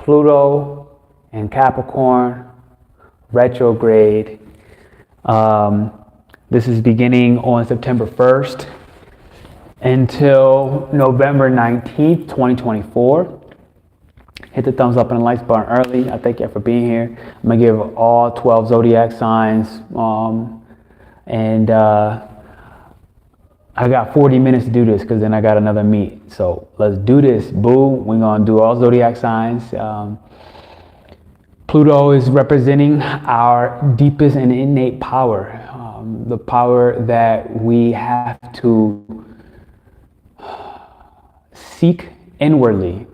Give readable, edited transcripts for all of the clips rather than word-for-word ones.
Pluto and Capricorn retrograde. This is beginning on September 1st until November 19th, 2024. Hit the thumbs up and the likes button early. I thank you for being here. I'm going to give all 12 zodiac signs. I got 40 minutes to do this because then I got another meet. So let's do this, boo. We're going to do all zodiac signs. Pluto is representing our deepest and innate power. The power that we have to seek inwardly.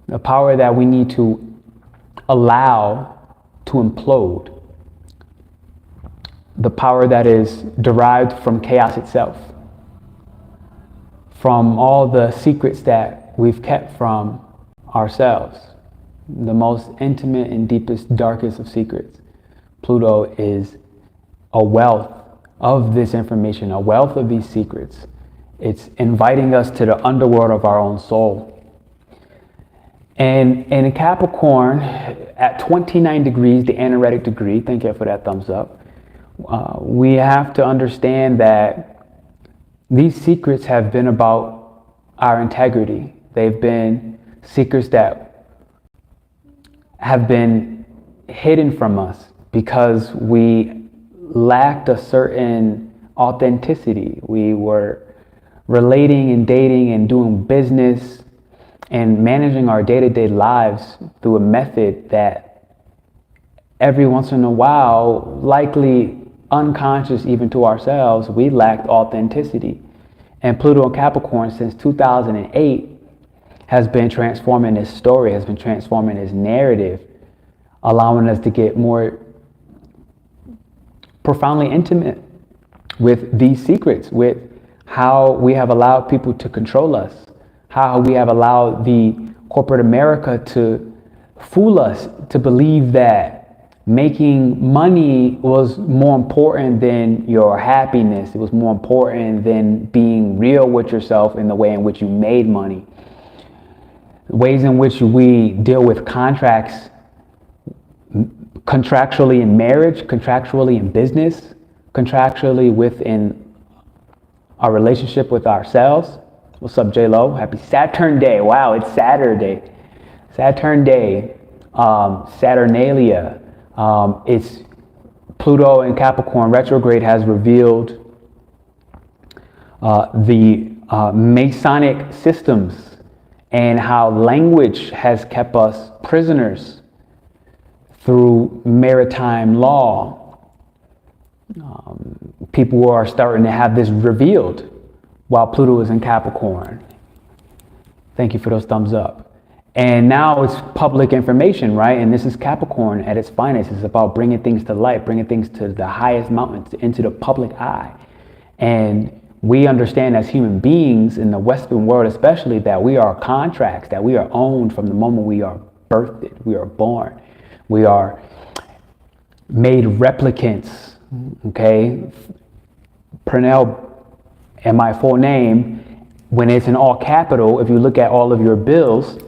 The power that we need to allow to implode. The power that is derived from chaos itself. From all the secrets that we've kept from ourselves. The most intimate and deepest, darkest of secrets. Pluto is a wealth of this information, a wealth of these secrets. It's inviting us to the underworld of our own soul. And in Capricorn, at 29 degrees, the aneretic degree, thank you for that thumbs up, we have to understand that these secrets have been about our integrity. They've been secrets that have been hidden from us because we lacked a certain authenticity. We were relating and dating and doing business and managing our day-to-day lives through a method that every once in a while, likely unconscious even to ourselves, we lacked authenticity. And Pluto and Capricorn since 2008 has been transforming this story, has been transforming this narrative, allowing us to get more profoundly intimate with these secrets, with how we have allowed people to control us, how we have allowed the corporate America to fool us to believe that making money was more important than your happiness. It was more important than being real with yourself in the way in which you made money. Ways in which we deal with contracts, contractually in marriage, contractually in business, contractually within our relationship with ourselves. What's up, J-Lo? Happy Saturn Day. Wow, it's Saturday. Saturn Day, Saturnalia. It's Pluto and Capricorn retrograde has revealed the Masonic systems and how language has kept us prisoners through maritime law. People are starting to have this revealed while Pluto is in Capricorn. Thank you for those thumbs up. And now it's public information, right? And this is Capricorn at its finest. It's about bringing things to light, bringing things to the highest mountains, into the public eye. And we understand as human beings in the Western world especially that we are contracts, that we are owned from the moment we are birthed, we are born. We are made replicants, okay? Pernell and my full name, when it's in all capital, if you look at all of your bills,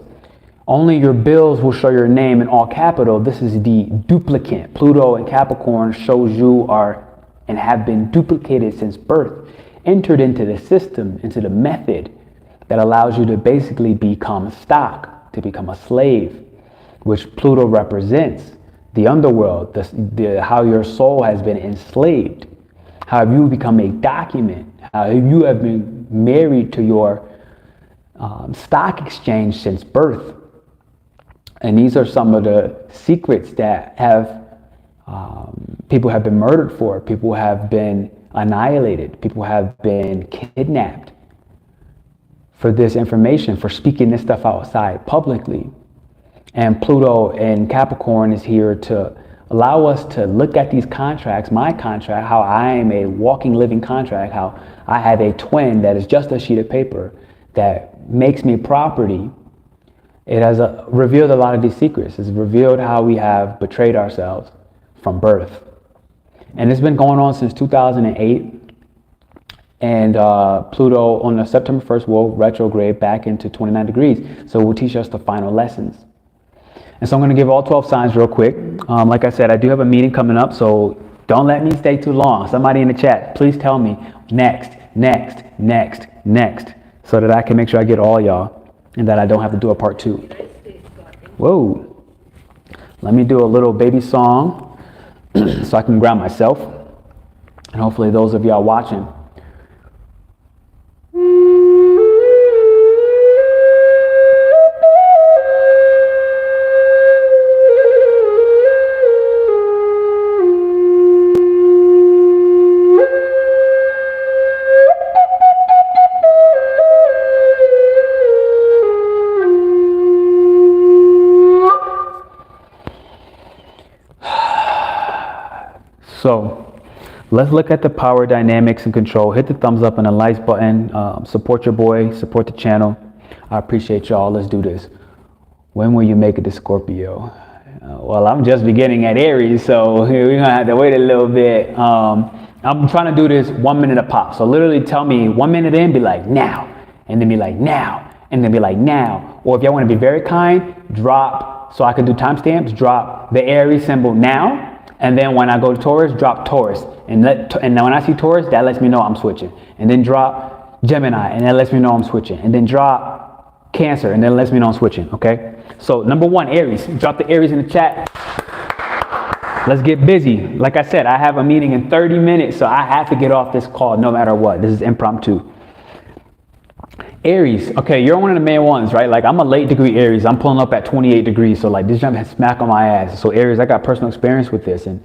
only your bills will show your name in all capital. This is the duplicate. Pluto and Capricorn shows you are and have been duplicated since birth, entered into the system, into the method that allows you to basically become stock, to become a slave, which Pluto represents, the underworld, how your soul has been enslaved, how you become a document, how you have been married to your stock exchange since birth. And these are some of the secrets that have people have been murdered for, people have been annihilated, people have been kidnapped for this information, for speaking this stuff outside publicly. And Pluto and Capricorn is here to allow us to look at these contracts, my contract, how I am a walking, living contract, how I have a twin that is just a sheet of paper that makes me property. It has revealed a lot of these secrets. It's revealed how we have betrayed ourselves from birth. And it's been going on since 2008. And Pluto on the September 1st will retrograde back into 29 degrees. So it will teach us the final lessons. And so I'm going to give all 12 signs real quick. Like I said, I do have a meeting coming up, so don't let me stay too long. Somebody in the chat, please tell me next, next, next, next, so that I can make sure I get all y'all and that I don't have to do a part 2. Whoa. Let me do a little baby song so I can ground myself. And hopefully those of y'all watching. So let's look at the power dynamics and control. Hit the thumbs up and the likes button. Support your boy, support the channel. I appreciate y'all. Let's do this. When will you make it to Scorpio? Well, I'm just beginning at Aries, so we're going to have to wait a little bit. I'm trying to do this 1 minute a pop. So literally tell me 1 minute in, be like now, and then be like now, and then be like now. Or if y'all want to be very kind, drop, so I can do timestamps, drop the Aries symbol now. And then when I go to Taurus, drop Taurus. And then when I see Taurus, that lets me know I'm switching. And then drop Gemini, and that lets me know I'm switching. And then drop Cancer, and then lets me know I'm switching, okay? So number 1, Aries. Drop the Aries in the chat. Let's get busy. Like I said, I have a meeting in 30 minutes, so I have to get off this call no matter what. This is impromptu. Aries, okay, you're one of the main ones, right? Like I'm a late degree Aries. I'm pulling up at 28 degrees. So like this jump has smack on my ass. So Aries, I got personal experience with this. And,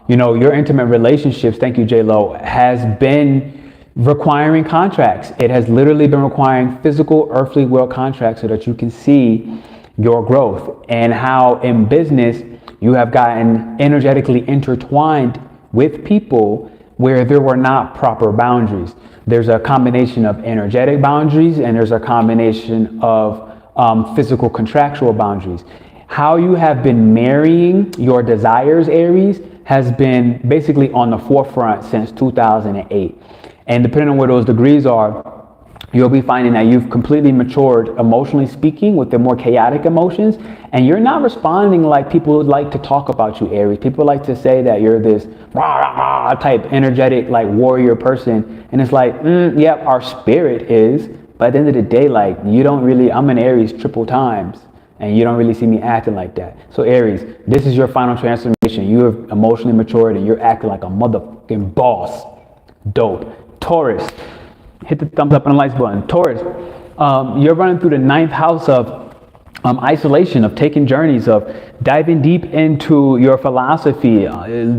you know, your intimate relationships, thank you, J-Lo, has been requiring contracts. It has literally been requiring physical earthly world contracts so that you can see your growth and how in business you have gotten energetically intertwined with people where there were not proper boundaries. There's a combination of energetic boundaries and there's a combination of physical contractual boundaries. How you have been marrying your desires, Aries, has been basically on the forefront since 2008. And depending on where those degrees are, you'll be finding that you've completely matured emotionally speaking with the more chaotic emotions, and you're not responding like people would like to talk about you, Aries. People like to say that you're this rah, rah, rah type energetic like warrior person, and it's like, yep, our spirit is, but at the end of the day, like you don't really, I'm an Aries triple times, and you don't really see me acting like that. So Aries, this is your final transformation. You have emotionally matured and you're acting like a motherfucking boss. Dope. Taurus. Hit the thumbs up and the likes button. Taurus, you're running through the 9th house of isolation, of taking journeys, of diving deep into your philosophy,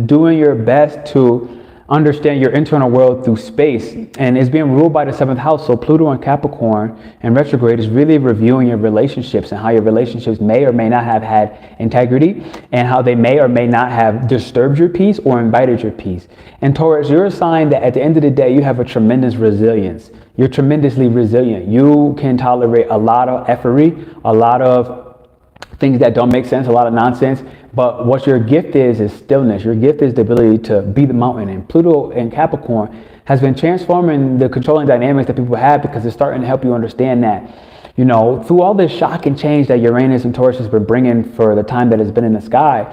doing your best to understand your internal world through space. And it's being ruled by the 7th house. So Pluto and Capricorn and retrograde is really reviewing your relationships and how your relationships may or may not have had integrity and how they may or may not have disturbed your peace or invited your peace. And Taurus, you're a sign that at the end of the day, you have a tremendous resilience. You're tremendously resilient. You can tolerate a lot of effery, a lot of things that don't make sense, a lot of nonsense. But what your gift is stillness. Your gift is the ability to be the mountain. And Pluto and Capricorn has been transforming the controlling dynamics that people have because it's starting to help you understand that, you know, through all this shock and change that Uranus and Taurus has been bringing for the time that it's been in the sky,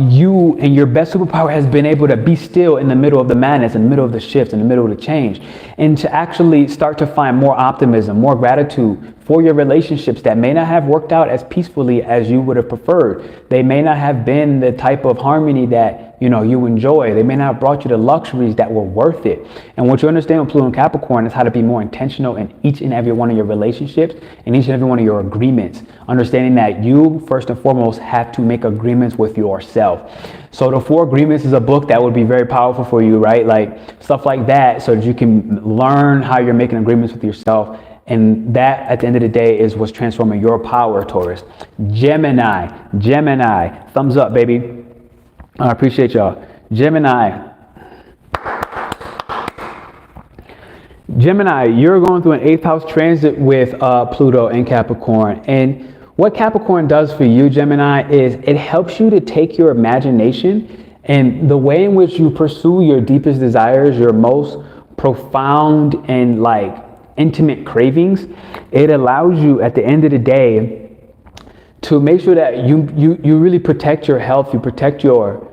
you and your best superpower has been able to be still in the middle of the madness, in the middle of the shifts, in the middle of the change, and to actually start to find more optimism, more gratitude for your relationships that may not have worked out as peacefully as you would have preferred. They may not have been the type of harmony that, you know, you enjoy. They may not have brought you the luxuries that were worth it. And what you understand with Pluto and Capricorn is how to be more intentional in each and every one of your relationships and each and every one of your agreements. Understanding that you, first and foremost, have to make agreements with yourself. So the 4 Agreements is a book that would be very powerful for you, right? Like stuff like that, so that you can learn how you're making agreements with yourself. And that, at the end of the day, is what's transforming your power, Taurus. Gemini, thumbs up, baby. I appreciate y'all. Gemini, you're going through an 8th house transit with Pluto and Capricorn. And what Capricorn does for you, Gemini, is it helps you to take your imagination and the way in which you pursue your deepest desires, your most profound and like intimate cravings. It allows you at the end of the day to make sure that you really protect your health, you protect your,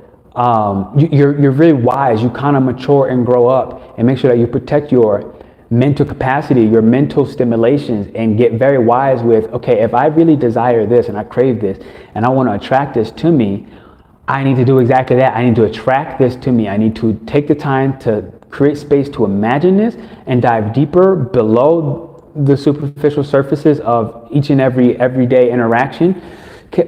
you're really wise, you kind of mature and grow up, and make sure that you protect your mental capacity, your mental stimulations, and get very wise with, okay, if I really desire this and I crave this and I want to attract this to me, I need to do exactly that. I need to attract this to me. I need to take the time to create space to imagine this and dive deeper below the superficial surfaces of each and every everyday interaction.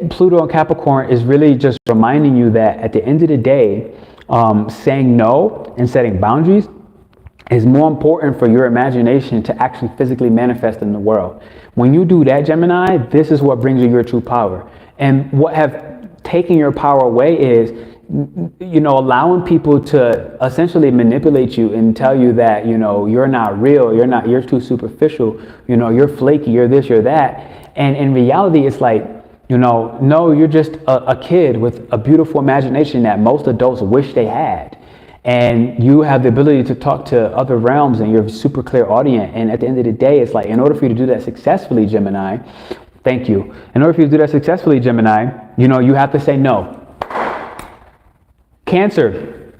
Pluto and Capricorn is really just reminding you that at the end of the day, saying no and setting boundaries is more important for your imagination to actually physically manifest in the world. When you do that, Gemini, this is what brings you your true power. And what have taken your power away is, you know, allowing people to essentially manipulate you and tell you that, you know, you're not real, you're too superficial, you know, you're flaky, you're this, you're that. And in reality, it's like, you know, no, you're just a kid with a beautiful imagination that most adults wish they had. And you have the ability to talk to other realms and you're super clear audience. And at the end of the day, it's like, in order for you to do that successfully, Gemini, thank you. In order for you to do that successfully, Gemini, you know, you have to say no. Cancer,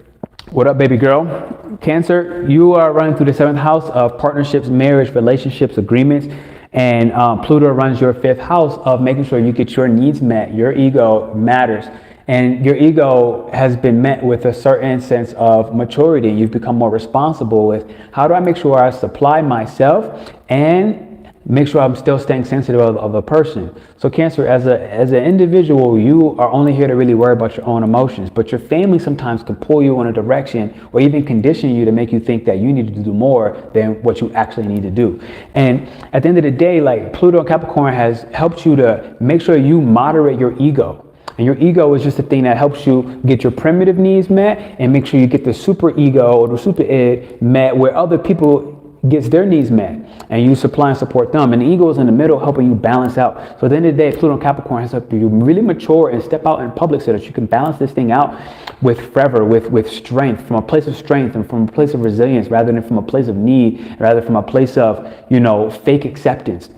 what up, baby girl? Cancer, you are running through the 7th house of partnerships, marriage, relationships, agreements. And Pluto runs your 5th house of making sure you get your needs met. Your ego matters. And your ego has been met with a certain sense of maturity. You've become more responsible with, how do I make sure I supply myself and make sure I'm still staying sensitive of a person. So Cancer, as an individual, you are only here to really worry about your own emotions, but your family sometimes can pull you in a direction or even condition you to make you think that you need to do more than what you actually need to do. And at the end of the day, like, Pluto and Capricorn has helped you to make sure you moderate your ego. And your ego is just the thing that helps you get your primitive needs met and make sure you get the super ego or the super id met where other people gets their needs met, and you supply and support them. And the ego is in the middle, helping you balance out. So at the end of the day, Pluto and Capricorn has helped you really mature and step out in public so that you can balance this thing out with fervor, with strength, from a place of strength and from a place of resilience, rather than from a place of need, rather from a place of, you know, fake acceptance.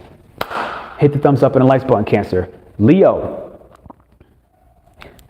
Hit the thumbs up and the likes button, Cancer. Leo.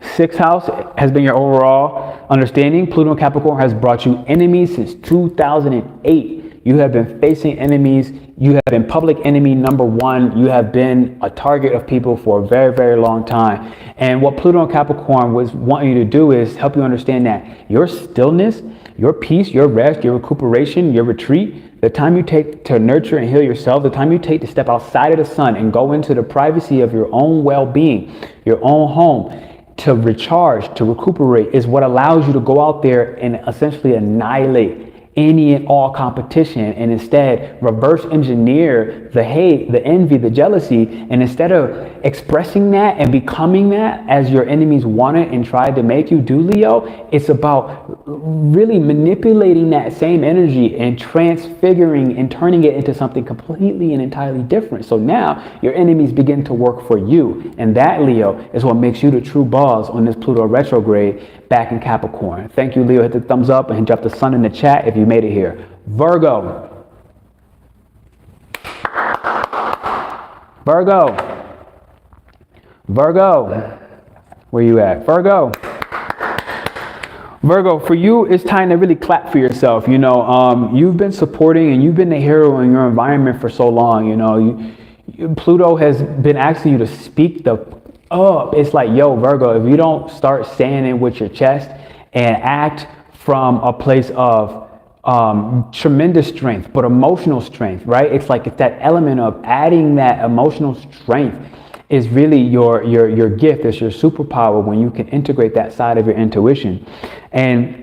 6th house has been your overall understanding. Pluto and Capricorn has brought you enemies since 2008. You have been facing enemies. You have been public enemy number 1. You have been a target of people for a very, very long time. And what Pluto and Capricorn was wanting you to do is help you understand that your stillness, your peace, your rest, your recuperation, your retreat, the time you take to nurture and heal yourself, the time you take to step outside of the sun and go into the privacy of your own well-being, your own home, to recharge, to recuperate, is what allows you to go out there and essentially annihilate any and all competition, and instead reverse engineer the hate, the envy, the jealousy. And instead of expressing that and becoming that as your enemies wanted and tried to make you do, Leo, it's about really manipulating that same energy and transfiguring and turning it into something completely and entirely different. So now your enemies begin to work for you. And that, Leo, is what makes you the true boss on this Pluto retrograde back in Capricorn. Thank you, Leo. Hit the thumbs up and drop the sun in the chat if you made it here. Virgo. Virgo. Where you at? Virgo, for you, it's time to really clap for yourself. You know, you've been supporting and you've been the hero in your environment for so long. You know, Pluto has been asking you to speak up. It's like, yo, Virgo, if you don't start saying it with your chest and act from a place of tremendous strength, but emotional strength, right? It's like, it's that element of adding that emotional strength is really your gift. It's your superpower when you can integrate that side of your intuition. And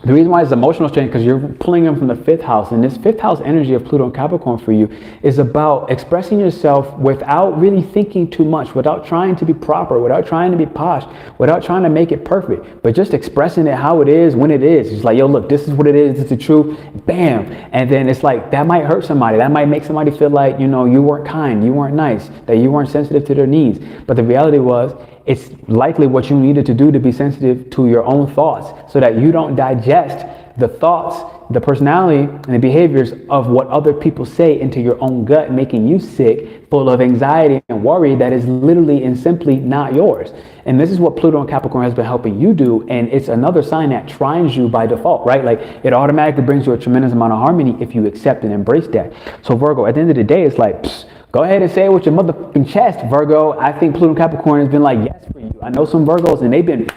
the reason why it's emotional strength, because you're pulling them from the 5th house, and this 5th house energy of Pluto and Capricorn for you is about expressing yourself without really thinking too much, without trying to be proper, without trying to be posh, without trying to make it perfect, but just expressing it how it is when it is. It's like, yo, look, this is what it is. It's the truth. Bam. And then it's like, that might hurt somebody. That might make somebody feel like, you know, you weren't kind, you weren't nice, that you weren't sensitive to their needs. But the reality was, it's likely what you needed to do to be sensitive to your own thoughts so that you don't digest the thoughts the personality and the behaviors of what other people say into your own gut, making you sick, full of anxiety and worry that is literally and simply not yours. And this is what Pluto and Capricorn has been helping you do. And it's another sign that trines you by default, right? Like it automatically brings you a tremendous amount of harmony if you accept and embrace that. So Virgo, at the end of the day, it's like, go ahead and say it with your motherfucking chest, Virgo. I think Pluto and Capricorn has been like, yes for you. I know some Virgos and they've been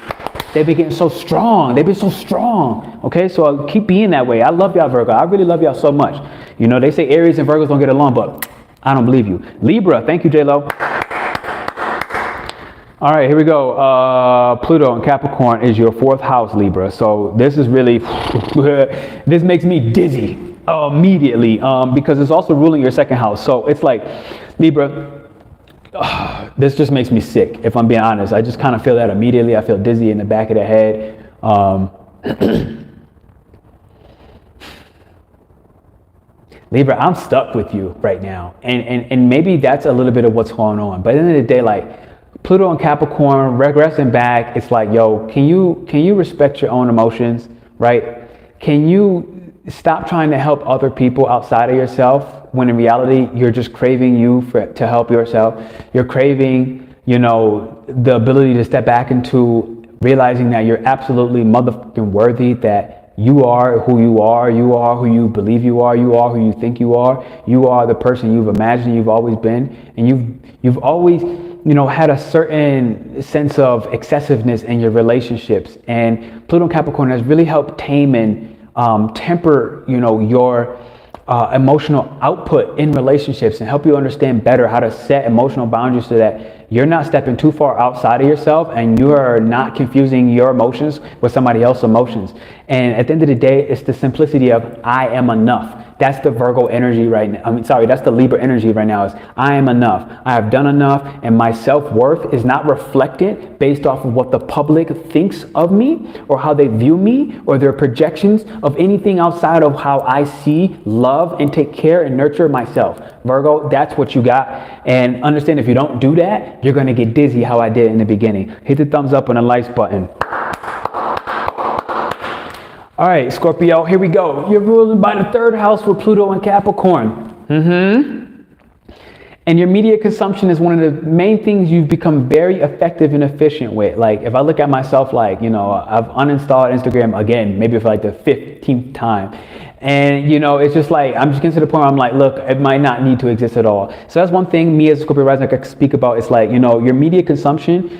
getting so strong. They've been so strong. Okay, so keep being that way. I love y'all, Virgo. I really love y'all so much. You know, they say Aries and Virgos don't get along, but I don't believe you. Libra, thank you, J-Lo. All right, here we go. Pluto and Capricorn is your 4th house, Libra. So this is really, this makes me dizzy immediately because it's also ruling your 2nd house. So it's like, Libra, this just makes me sick, if I'm being honest. I just kind of feel that immediately. I feel dizzy in the back of the head. Libra, I'm stuck with you right now. And maybe that's a little bit of what's going on. But at the end of the day, like Pluto and Capricorn regressing back, it's like, yo, can you respect your own emotions, right? Can you stop trying to help other people outside of yourself when in reality you're just craving to help yourself? You're craving, you know, the ability to step back into realizing that you're absolutely motherfucking worthy, that you are who you are who you believe you are who you think you are the person you've imagined you've always been, and you've always, you know, had a certain sense of excessiveness in your relationships. And Pluto and Capricorn has really helped tame and temper, you know, your emotional output in relationships and help you understand better how to set emotional boundaries so that you're not stepping too far outside of yourself and you are not confusing your emotions with somebody else's emotions. And at the end of the day, it's the simplicity of I am enough. That's the Virgo energy right now. That's the Libra energy right now, is I am enough. I have done enough, and my self-worth is not reflected based off of what the public thinks of me or how they view me or their projections of anything outside of how I see, love, and take care and nurture myself. Virgo, that's what you got. And understand, if you don't do that, you're going to get dizzy how I did in the beginning. Hit the thumbs up and the likes button. All right, Scorpio, here we go. You're ruled by the 3rd house with Pluto and Capricorn. And your media consumption is one of the main things you've become very effective and efficient with. Like, if I look at myself, like, you know, I've uninstalled Instagram again, maybe for like the 15th time. And, you know, it's just like, I'm just getting to the point where I'm like, look, it might not need to exist at all. So that's one thing me as a Scorpio rising I can speak about. It's like, you know, your media consumption,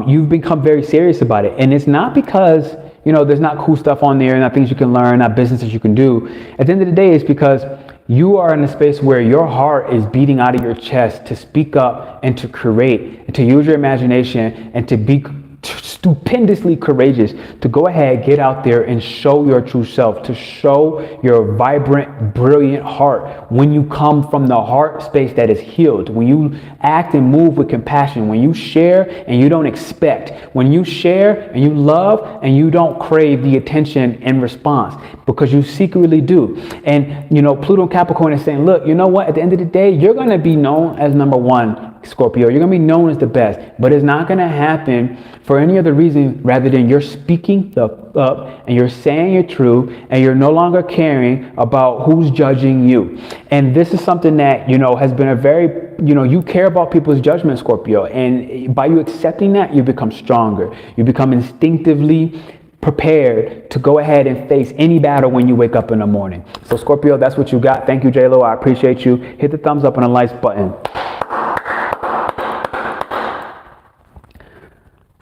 you've become very serious about it. And it's not because, you know, there's not cool stuff on there, not things you can learn, not businesses you can do. At the end of the day, it's because you are in a space where your heart is beating out of your chest to speak up and to create, and to use your imagination, and to be stupendously courageous to go ahead, get out there and show your true self, to show your vibrant, brilliant heart. When you come from the heart space that is healed, when you act and move with compassion, when you share and you don't expect, when you share and you love and you don't crave the attention and response, because you secretly do. And, you know, Pluto and Capricorn is saying, look, you know what? At the end of the day, you're going to be known as number one, Scorpio. You're going to be known as the best, but it's not going to happen for any other reason rather than you're speaking the up and you're saying your truth and you're no longer caring about who's judging you. And this is something that, you know, has been a very, you know, you care about people's judgment, Scorpio. And by you accepting that, you become stronger. You become instinctively prepared to go ahead and face any battle when you wake up in the morning. So Scorpio, that's what you got. Thank you, J-Lo. I appreciate you. Hit the thumbs up and the likes button.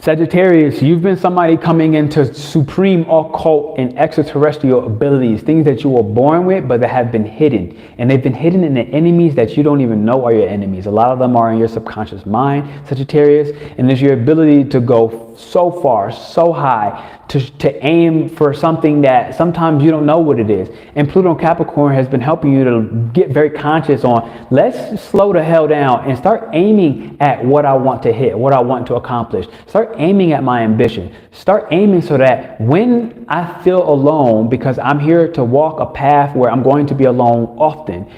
Sagittarius, you've been somebody coming into supreme occult and extraterrestrial abilities, things that you were born with, but that have been hidden. And they've been hidden in the enemies that you don't even know are your enemies. A lot of them are in your subconscious mind, Sagittarius. And it's your ability to go so far, so high, to aim for something that sometimes you don't know what it is. And Pluto and Capricorn has been helping you to get very conscious on, let's slow the hell down and start aiming at what I want to hit, what I want to accomplish. Start aiming at my ambition. Start aiming so that when I feel alone, because I'm here to walk a path where I'm going to be alone often,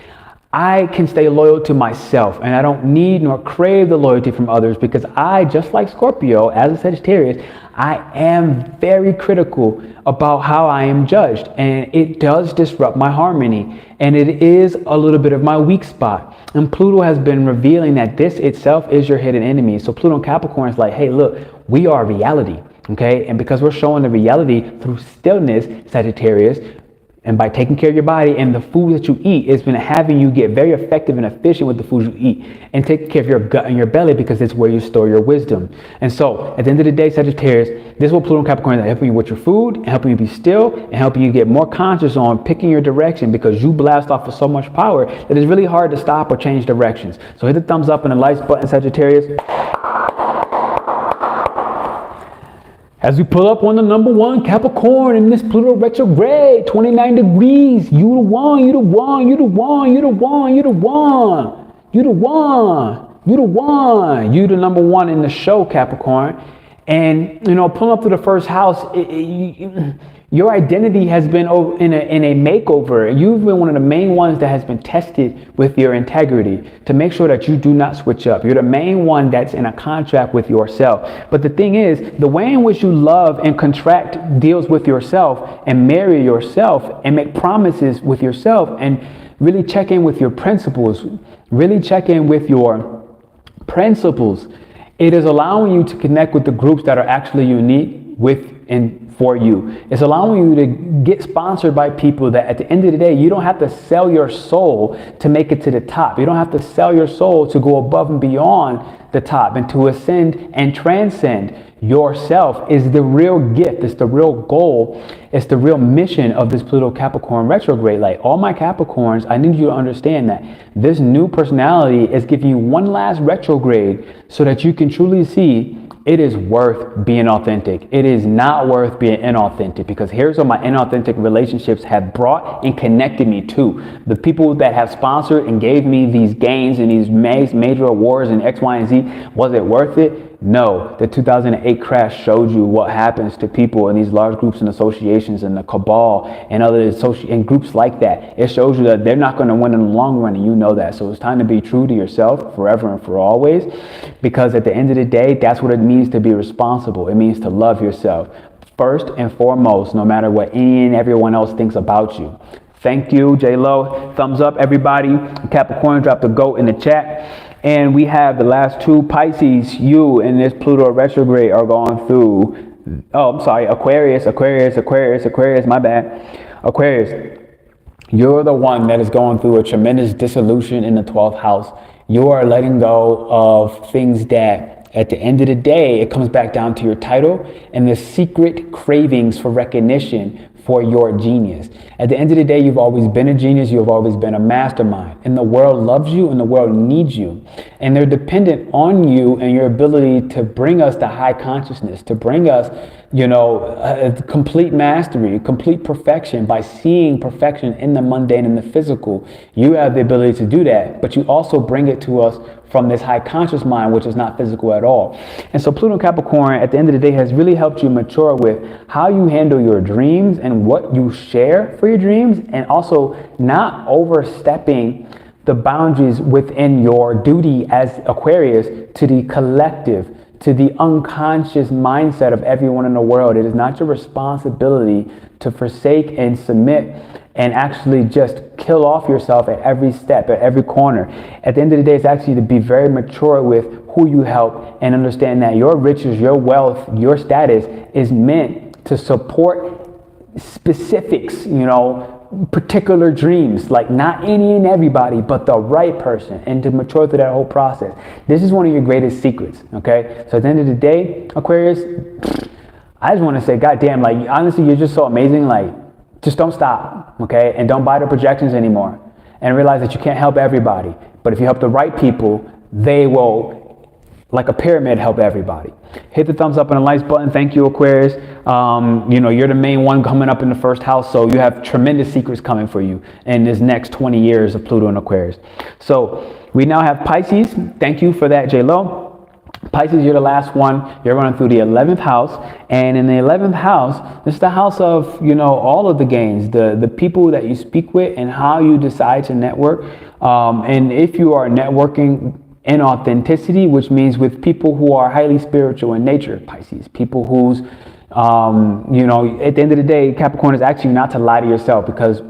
I can stay loyal to myself, and I don't need nor crave the loyalty from others, because I, just like Scorpio, as a Sagittarius, I am very critical about how I am judged, and it does disrupt my harmony, and it is a little bit of my weak spot. And Pluto has been revealing that this itself is your hidden enemy. So Pluto and Capricorn is like, hey, look, we are reality, okay? And because we're showing the reality through stillness, Sagittarius, and by taking care of your body and the food that you eat, it's been having you get very effective and efficient with the food you eat, and taking care of your gut and your belly, because it's where you store your wisdom. And so at the end of the day, Sagittarius, this is what Pluto and Capricorn is helping you with your food, and helping you be still, and helping you get more conscious on picking your direction, because you blast off with so much power that it's really hard to stop or change directions. So hit the thumbs up and the likes button, Sagittarius. As we pull up on the number one Capricorn in this Pluto retrograde, 29 degrees. You the one, you the one, you the one, you the one, you the one, you the one, you the one, you the number one in the show, Capricorn. And, you know, pulling up to the first house, your identity has been in a makeover. You've been one of the main ones that has been tested with your integrity to make sure that you do not switch up. You're the main one that's in a contract with yourself. But the thing is, the way in which you love and contract deals with yourself, and marry yourself, and make promises with yourself, and really check in with your principles, it is allowing you to connect with the groups that are actually unique with and for you. It's allowing you to get sponsored by people that at the end of the day, you don't have to sell your soul to make it to the top. You don't have to sell your soul to go above and beyond the top, and to ascend and transcend. Yourself is the real gift. It's the real goal. It's the real mission of this Pluto Capricorn retrograde. Like, all my Capricorns, I need you to understand that this new personality is giving you one last retrograde so that you can truly see it is worth being authentic. It is not worth being inauthentic, because here's what my inauthentic relationships have brought and connected me to. The people that have sponsored and gave me these gains and these major awards and X, Y, and Z, was it worth it? No. The 2008 crash showed you what happens to people in these large groups and associations and the cabal and other and groups like that. It shows you that they're not going to win in the long run, and you know that. So it's time to be true to yourself forever and for always, because at the end of the day, that's what it means to be responsible. It means to love yourself first and foremost, no matter what any and everyone else thinks about you. Thank you, J-Lo. Thumbs up, everybody. Capricorn, drop the GOAT in the chat. And we have the last two Pisces. You in this Pluto retrograde are going through, oh, I'm sorry, Aquarius, my bad. Aquarius, you're the one that is going through a tremendous dissolution in the 12th house. You are letting go of things that, at the end of the day, it comes back down to your title and the secret cravings for recognition for your genius. At the end of the day, you've always been a genius. You've always been a mastermind, and the world loves you and the world needs you, and they're dependent on you and your ability to bring us the high consciousness, to bring us, you know, complete mastery, complete perfection. By seeing perfection in the mundane and the physical, you have the ability to do that, but you also bring it to us from this high conscious mind, which is not physical at all. And so Pluto Capricorn, at the end of the day, has really helped you mature with how you handle your dreams and what you share for your dreams, and also not overstepping the boundaries within your duty as Aquarius to the collective, to the unconscious mindset of everyone in the world. It is not your responsibility to forsake and submit and actually just kill off yourself at every step, at every corner. At the end of the day, it's actually to be very mature with who you help, and understand that your riches, your wealth, your status is meant to support specifics, you know, particular dreams, like not any and everybody, but the right person, and to mature through that whole process. This is one of your greatest secrets, okay? So at the end of the day, Aquarius, I just want to say, goddamn, like, honestly, you're just so amazing. Like, just don't stop, okay? And don't buy the projections anymore. And realize that you can't help everybody. But if you help the right people, they will, like a pyramid, help everybody. Hit the thumbs up and the likes button. Thank you, Aquarius. You know, you're the main one coming up in the first house, so you have tremendous secrets coming for you in this next 20 years of Pluto and Aquarius. So we now have Pisces. Thank you for that, J-Lo. Pisces, you're the last one. You're running through the 11th house. And in the 11th house, this is the house of, you know, all of the gains, the people that you speak with and how you decide to network. And if you are networking in authenticity, which means with people who are highly spiritual in nature, Pisces, people whose, you know, at the end of the day, Capricorn is asking you not to lie to yourself, because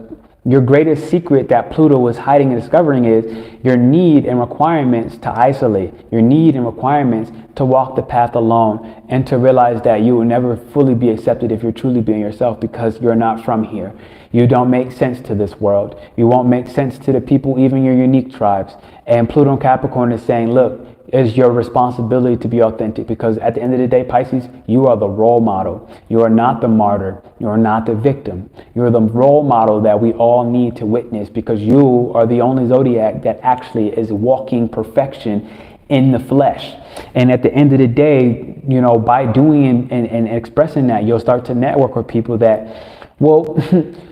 your greatest secret that Pluto was hiding and discovering is your need and requirements to isolate, your need and requirements to walk the path alone, and to realize that you will never fully be accepted if you're truly being yourself, because you're not from here. You don't make sense to this world. You won't make sense to the people, even your unique tribes. And Pluto and Capricorn is saying, look, it's your responsibility to be authentic, because at the end of the day, Pisces, you are the role model. You are not the martyr. You are not the victim. You are the role model that we all need to witness, because you are the only zodiac that actually is walking perfection in the flesh. And at the end of the day, you know, by doing and expressing that, you'll start to network with people that, well,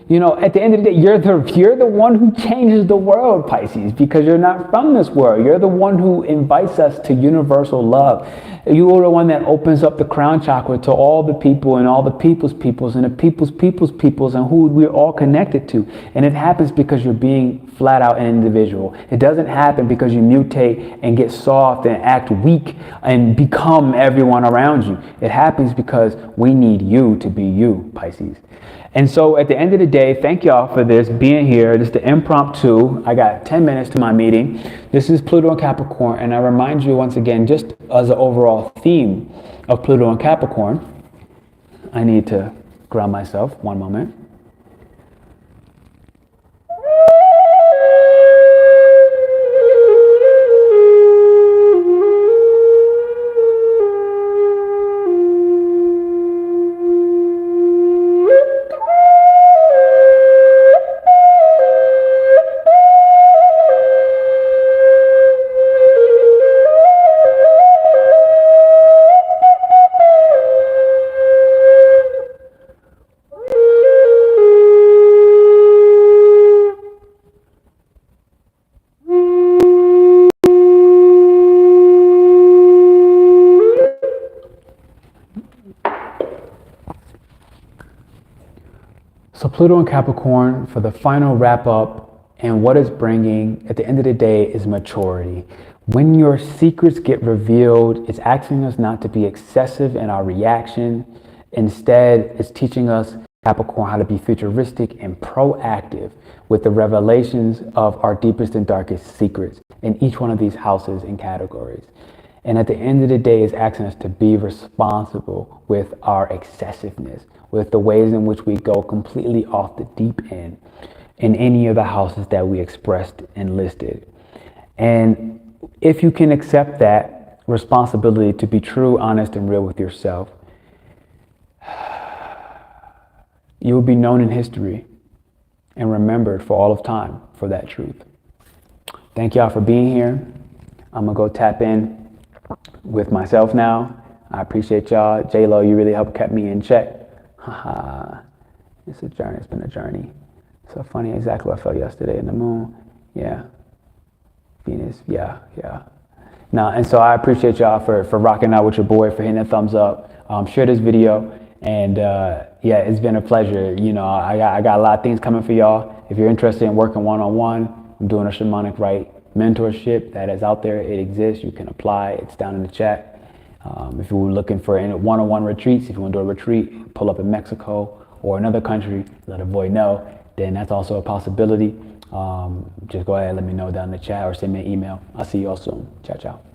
you know, at the end of the day, you're the one who changes the world, Pisces, because you're not from this world. You're the one who invites us to universal love. You are the one that opens up the crown chakra to all the people and all the people's peoples and the people's peoples and who we're all connected to. And it happens because you're being flat out an individual. It doesn't happen because you mutate and get soft and act weak and become everyone around you. It happens because we need you to be you, Pisces. And so at the end of the day, thank y'all for this, being here. This is the impromptu. I got 10 minutes to my meeting. This is Pluto and Capricorn. And I remind you once again, just as an overall theme of Pluto and Capricorn, I need to ground myself. One moment. So Pluto and Capricorn, for the final wrap up, and what it's bringing at the end of the day is maturity. When your secrets get revealed, it's asking us not to be excessive in our reaction. Instead, it's teaching us, Capricorn, how to be futuristic and proactive with the revelations of our deepest and darkest secrets in each one of these houses and categories. And at the end of the day, it's asking us to be responsible with our excessiveness, with the ways in which we go completely off the deep end in any of the houses that we expressed and listed. And if you can accept that responsibility to be true, honest, and real with yourself, you will be known in history and remembered for all of time for that truth. Thank y'all for being here. I'm gonna go tap in with myself now. I appreciate y'all. J-Lo, you really helped keep me in check. Haha, it's a journey, it's been a journey. So funny, exactly what I felt yesterday in the moon. Yeah, Venus, yeah. Now, and so I appreciate y'all for rocking out with your boy, for hitting that thumbs up. Share this video, and yeah, it's been a pleasure. You know, I got a lot of things coming for y'all. If you're interested in working one-on-one, I'm doing a shamanic right mentorship that is out there. It exists. You can apply. It's down in the chat. If you were looking for any one-on-one retreats, if you want to do a retreat, pull up in Mexico or another country, let a boy know, then that's also a possibility. Just go ahead and let me know down in the chat or send me an email. I'll see you all soon. Ciao, ciao.